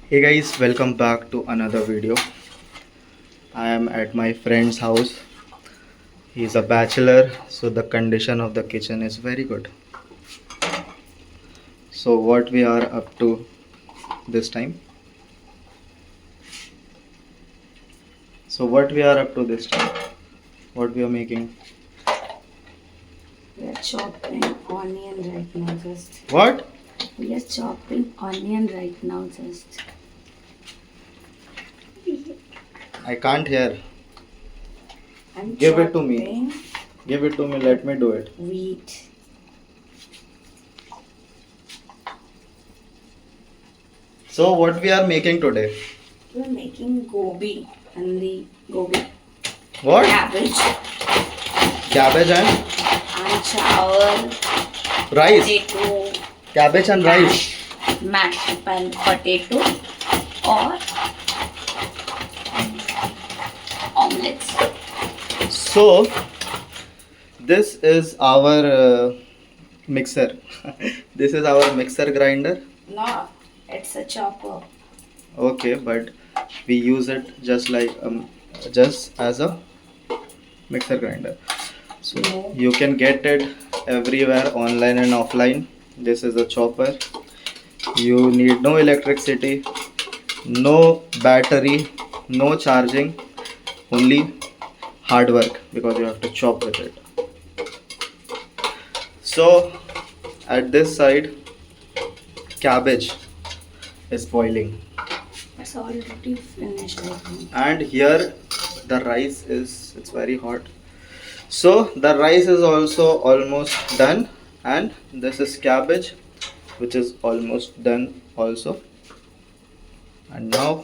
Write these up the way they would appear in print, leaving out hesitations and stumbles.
Hey guys, welcome back to another video. I am at my friend's house. He is a bachelor, so the condition of the kitchen is very good. So what we are up to this time? So what we are up to this time? What we are making? We are chopping onion right now, just. What? We are chopping onion right now, just. I can't hear. I'm Give it to me. chopping Give it to me, let me do it. wheat. So what we are making today? We are making gobi and the gobi What? cabbage Cabbage and and chawal, rice. potato, Cabbage and rice. mashed potato or omelets. So this is our mixer. This is our mixer grinder. No, it's a chopper. Okay, but we use it just as a mixer grinder. So No. you can get it everywhere, online and offline. This is a chopper. You need no electricity, no battery, no charging, only hard work because you have to chop with it. So at this side, cabbage is boiling, It's already finished, I think. and here the rice is, it's very hot. So the rice is also almost done, and this is cabbage which is almost done also. And now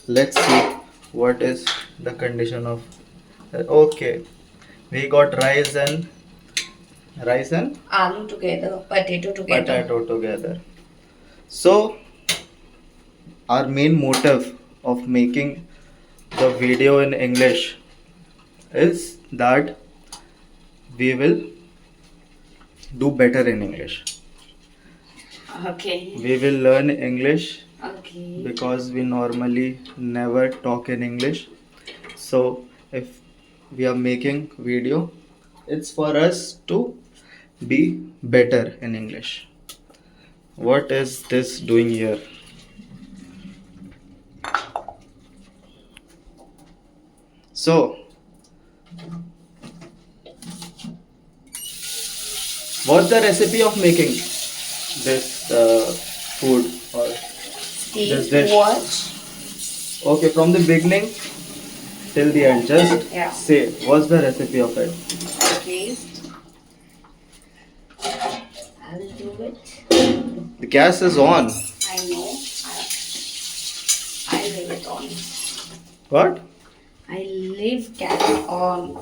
let's see what is the condition of. Okay, we got rice and Aloo together, potato together. potato together. So our main motive of making the video in English is that we will do better in English. Okay. We will learn English Okay. because we normally never talk in English. So if we are making video, it's for us to be better in English. What is this doing here? So what's the recipe of making this food or this Steve, dish? watch. Okay, from the beginning till the end, just Yeah. say what's the recipe of it. Okay. I'll do it. The gas is on. I know. I leave it on. What? I leave gas on.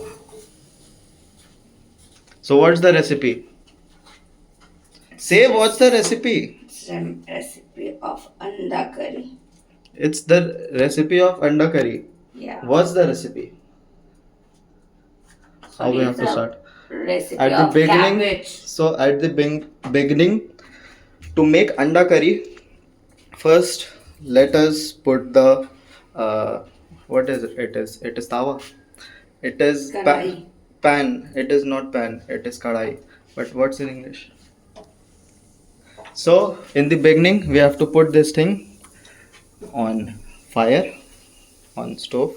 So what's the recipe? Say what's the recipe? Some recipe of anda curry. It's the recipe of anda curry. Yeah. What's the recipe? How we Sorry, have to the start? recipe At the of beginning, cabbage. so at the beginning, to make anda curry, first let us put the what is it? It is tawa. It is Kadai. pan. It is not pan. It is kadai. But what's in English? So in the beginning, we have to put this thing on fire, on stove.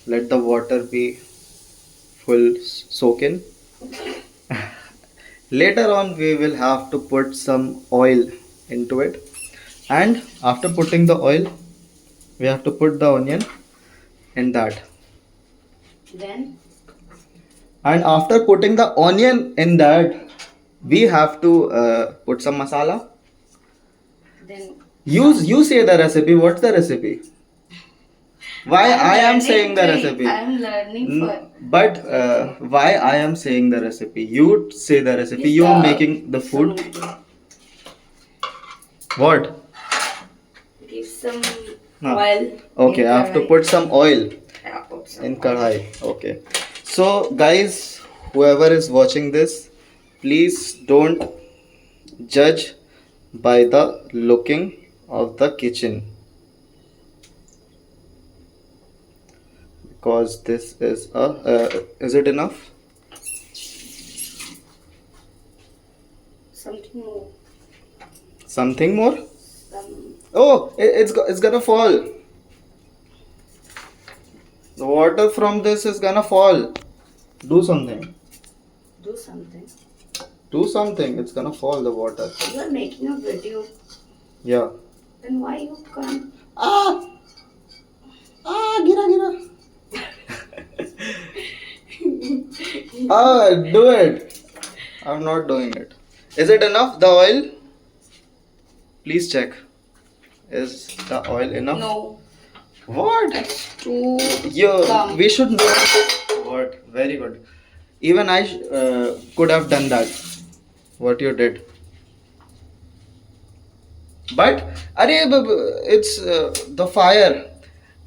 Let the water be full soaking. Later on, we will have to put some oil into it, and after putting the oil, we have to put the onion in that. Then And after putting the onion in that, we have to put some masala. then You say the recipe. What's the recipe? Why I am saying the recipe? I'm learning for But why I am saying the recipe? You say the recipe. It's You are the- making the food. some- What? give some Huh. oil. Okay, in I have to kadai. put some oil Yeah, put some in oil. kadhai. Okay. So guys, whoever is watching this, please don't judge by the looking of the kitchen, because this is a is it enough? Something more. Something more? Some. Oh, it's gonna fall. The water from this is gonna fall. Do something. Do something. Do something. It's gonna fall, the water. You are making a video. Yeah. Then why you can't? Ah! Ah, gira, gira. Ah, do it. I'm not doing it. Is it enough, the oil? Please check. Is the oil enough? No. What? It's too. We should know. What? Very good. Even I could have done that. What you did. But, it's the fire.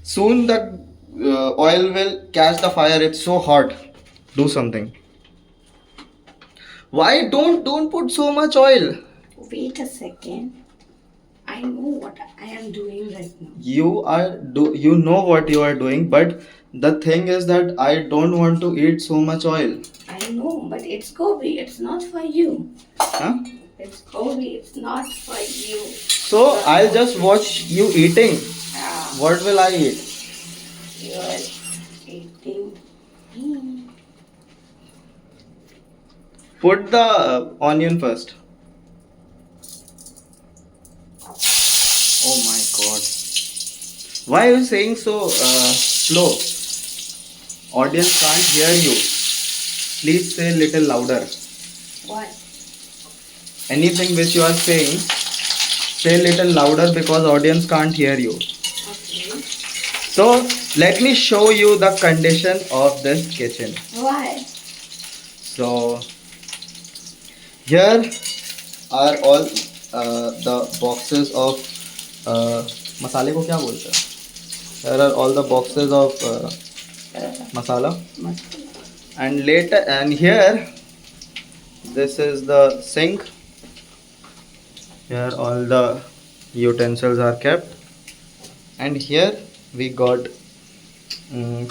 Soon the oil will catch the fire. It's so hot. Do something. Why don't put so much oil? Wait a second. I know what I am doing right now. You know what you are doing, but the thing is that I don't want to eat so much oil. I know, but it's gobi. It's not for you. Huh? It's gobi. It's not for you. So I'll just watch you eating. Ah, What will I eat? you're eating. me. Put the onion first. Oh my god. Why are you saying so slow? Audience can't hear you. Please say little louder. What? Anything which you are saying, say little louder because audience can't hear you. Okay. So let me show you the condition of this kitchen. Why? So here are all the boxes of मसाले को क्या बोलते हैं? Here are all the boxes of masala, and here this is the sink. Here all the utensils are kept, and here we got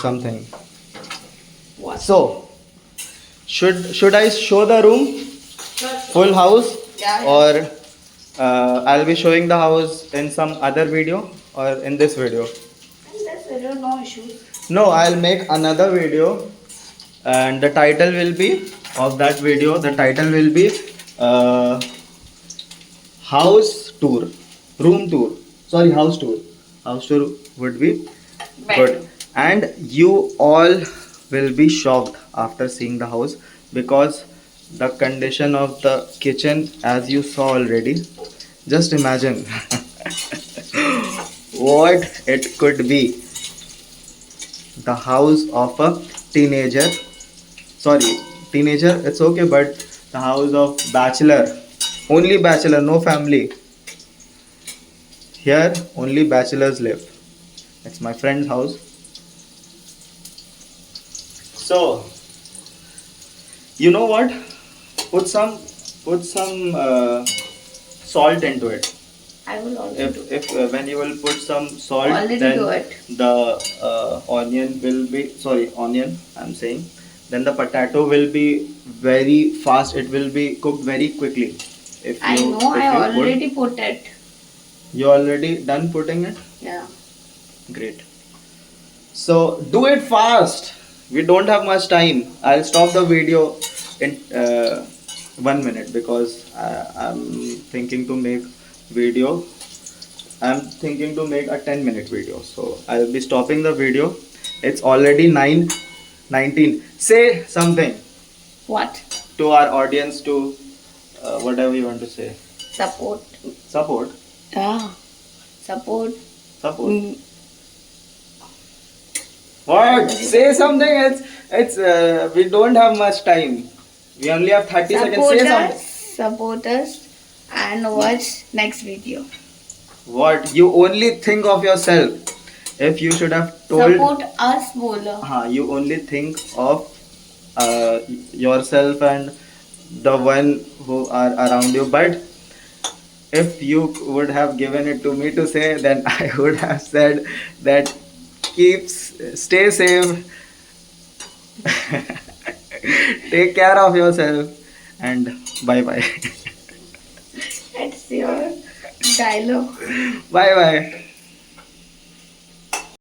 something. What? So should I show the room, full house, Yeah. or I'll be showing the house in some other video or in this video? In this video, no issues. No, I'll make another video, and the title will be of that video. The title will be uh, house tour, room tour. Sorry, house tour. House tour would be good, and you all will be shocked after seeing the house, because the condition of the kitchen, as you saw already. Just imagine what it could be. The house of a teenager. Sorry, teenager, it's okay, but the house of bachelor. Only bachelor, no family. Here, only bachelors live. It's my friend's house. So, you know what? Put some salt into it. I will also do. If when you will put some salt, Already then do it. the onion will be, sorry, onion I'm saying, then the potato will be very fast. It will be cooked very quickly. If I you, know. if I you already put it. you already done putting it. Yeah. Great. So do it fast. We don't have much time. I'll stop the video in 1 minute, because I'm thinking to make video. I'm thinking to make a 10-minute video. So I'll be stopping the video. It's already 9:19. Say something What? to our audience, to whatever you want to say. Support. Support. Yeah. Support. Support. Mm. What? Say something. It's we don't have much time. We only have 30 seconds. Support Say us. something. Support us. And watch next video. What? You only think of yourself. If you should have told, Support us, bolo. you only think of yourself and the one who are around you. But If you would have given it to me to say, then I would have said that stay safe, take care of yourself, and bye bye. It's your dialogue. Bye bye.